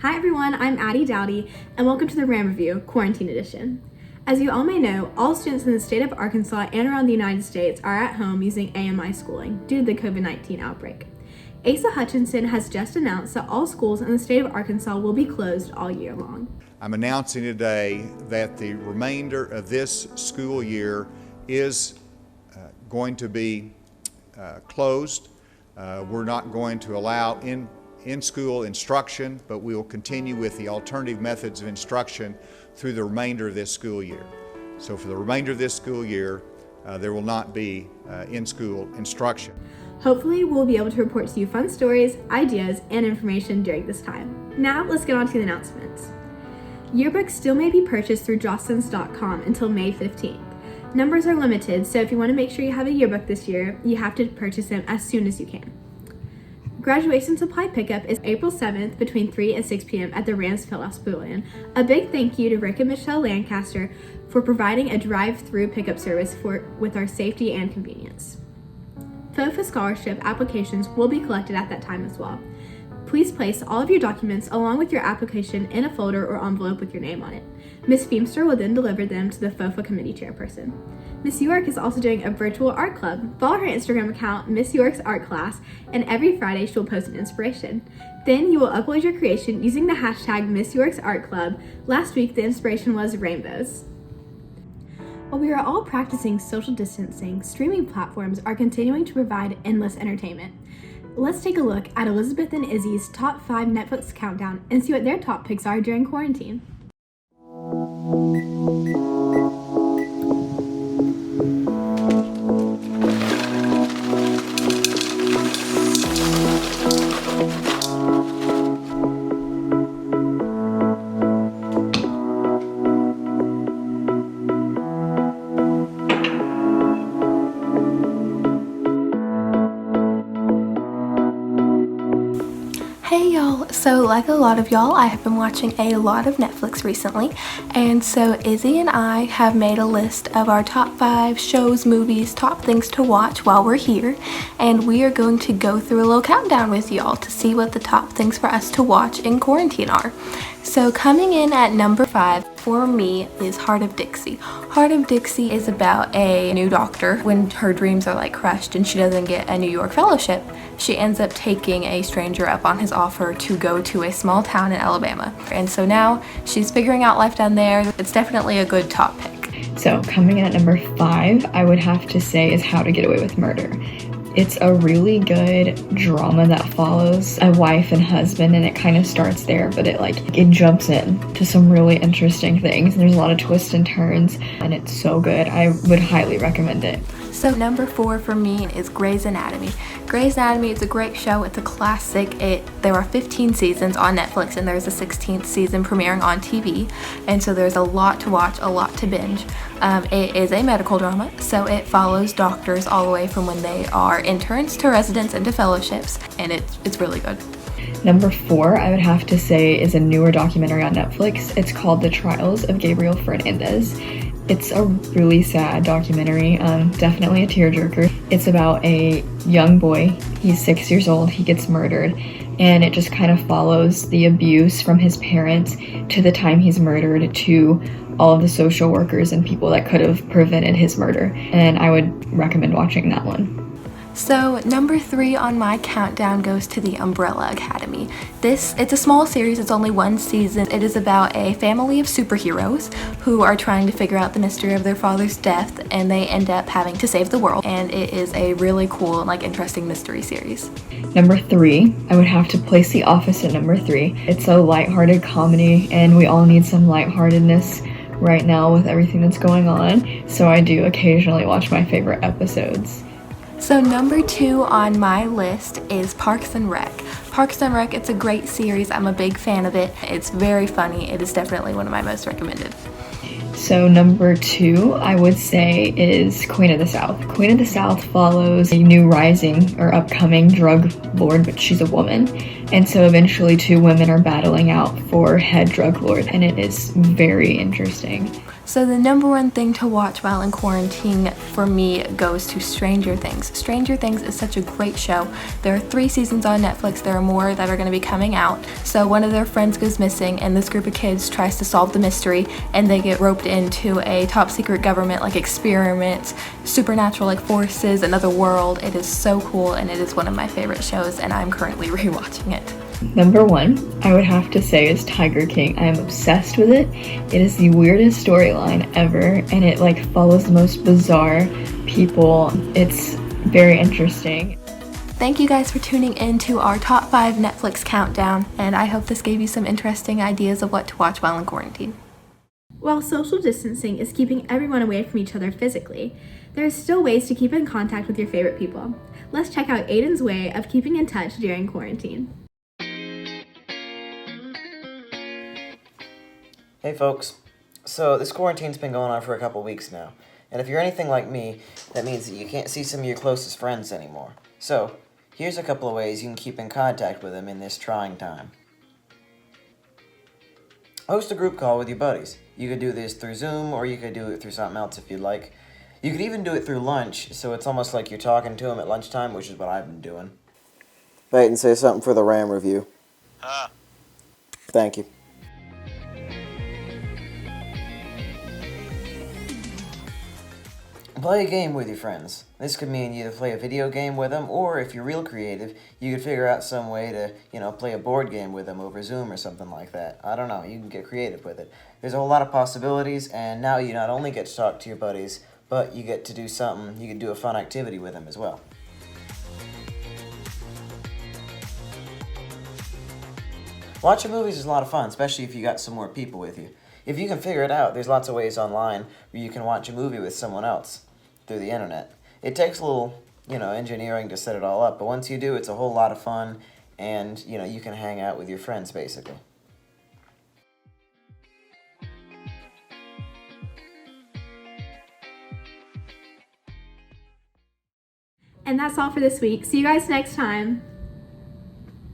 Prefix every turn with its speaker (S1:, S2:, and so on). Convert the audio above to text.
S1: Hi everyone, I'm Addie Dowdy, and welcome to the RAM Review, Quarantine Edition. As you all may know, all students in the state of Arkansas and around the United States are at home using AMI schooling due to the COVID-19 outbreak. Asa Hutchinson has just announced that all schools in the state of Arkansas will be closed all year long.
S2: I'm announcing today that the remainder of this school year is going to be closed. We're not going to allow in-school instruction, but we will continue with the alternative methods of instruction through the remainder of this school year. So for the remainder of this school year, there will not be in-school instruction.
S1: Hopefully, we'll be able to report to you fun stories, ideas, and information during this time. Now, let's get on to the announcements. Yearbooks still may be purchased through jostens.com until May 15th. Numbers are limited, so if you want to make sure you have a yearbook this year, you have to purchase them as soon as you can. Graduation supply pickup is April 7th between 3 and 6 p.m. at the Rams Fieldhouse Pavilion. A big thank you to Rick and Michelle Lancaster for providing a drive-through pickup service with our safety and convenience. FOFA scholarship applications will be collected at that time as well. Please place all of your documents along with your application in a folder or envelope with your name on it. Ms. Feemster will then deliver them to the FOFA committee chairperson. Miss York is also doing a virtual art club. Follow her Instagram account, Miss York's Art Class, and every Friday she'll post an inspiration. Then you will upload your creation using the hashtag Miss York's Art Club. Last week the inspiration was rainbows. While we are all practicing social distancing, streaming platforms are continuing to provide endless entertainment. Let's take a look at Elizabeth and Izzy's top 5 Netflix countdown and see what their top picks are during quarantine.
S3: Hey y'all, so like a lot of y'all, I have been watching a lot of Netflix recently, and so Izzy and I have made a list of our top 5 shows, movies, top things to watch while we're here, and we are going to go through a little countdown with y'all to see what the top things for us to watch in quarantine are. So coming in at number 5 for me is Heart of Dixie. Heart of Dixie is about a new doctor. When her dreams are like crushed and she doesn't get a New York fellowship, she ends up taking a stranger up on his offer to go to a small town in Alabama. And so now she's figuring out life down there. It's definitely a good top pick.
S4: So coming in at number 5, I would have to say is How to Get Away with Murder. It's a really good drama that follows a wife and husband, and it kind of starts there, but it jumps in to some really interesting things, and there's a lot of twists and turns, and it's so good. I would highly recommend it.
S3: So number 4 for me is Grey's Anatomy. Grey's Anatomy is a great show. It's a classic. There are 15 seasons on Netflix, and there's a 16th season premiering on TV, and so there's a lot to watch, a lot to binge. It is a medical drama, so it follows doctors all the way from when they are interns to residents and to fellowships, and it's really good.
S4: Number 4, I would have to say, is a newer documentary on Netflix. It's called The Trials of Gabriel Fernandez. It's a really sad documentary, definitely a tearjerker. It's about a young boy. He's 6 years old. He gets murdered, and it just kind of follows the abuse from his parents to the time he's murdered to all of the social workers and people that could have prevented his murder. And I would recommend watching that one.
S3: So number 3 on my countdown goes to The Umbrella Academy. It's a small series, it's only 1 season. It is about a family of superheroes who are trying to figure out the mystery of their father's death, and they end up having to save the world. And it is a really cool and interesting mystery series.
S4: Number 3, I would have to place The Office at number 3. It's a lighthearted comedy, and we all need some lightheartedness right now with everything that's going on. So I do occasionally watch my favorite episodes.
S3: So number 2 on my list is Parks and Rec. Parks and Rec, it's a great series. I'm a big fan of it. It's very funny. It is definitely one of my most recommended.
S4: So number 2, I would say, is Queen of the South. Queen of the South follows a new rising or upcoming drug lord, but she's a woman. And so eventually 2 women are battling out for head drug lord, and it is very interesting.
S3: So the number one thing to watch while in quarantine for me goes to Stranger Things. Stranger Things is such a great show. There are 3 seasons on Netflix. There are more that are going to be coming out. So one of their friends goes missing and this group of kids tries to solve the mystery, and they get roped into a top secret government like experiment, supernatural like forces, another world. It is so cool and it is one of my favorite shows, and I'm currently rewatching it.
S4: Number 1, I would have to say, is Tiger King. I am obsessed with it. It is the weirdest storyline ever, and it follows the most bizarre people. It's very interesting.
S3: Thank you guys for tuning in to our top 5 Netflix countdown, and I hope this gave you some interesting ideas of what to watch while in quarantine.
S1: While social distancing is keeping everyone away from each other physically, there are still ways to keep in contact with your favorite people. Let's check out Aiden's way of keeping in touch during quarantine.
S5: Hey folks, so this quarantine's been going on for a couple weeks now, and if you're anything like me, that means that you can't see some of your closest friends anymore. So, here's a couple of ways you can keep in contact with them in this trying time. Host a group call with your buddies. You could do this through Zoom, or you could do it through something else if you'd like. You could even do it through lunch, so it's almost like you're talking to them at lunchtime, which is what I've been doing. Wait and say something for the RAM review. Thank you. Play a game with your friends. This could mean you either play a video game with them, or if you're real creative, you could figure out some way to, play a board game with them over Zoom or something like that. I don't know, you can get creative with it. There's a whole lot of possibilities, and now you not only get to talk to your buddies, but you get to do something, you can do a fun activity with them as well. Watching movies is a lot of fun, especially if you got some more people with you. If you can figure it out, there's lots of ways online where you can watch a movie with someone else through the internet. It takes a little, engineering to set it all up, but once you do, it's a whole lot of fun, and, you can hang out with your friends, basically.
S1: And that's all for this week. See you guys next time.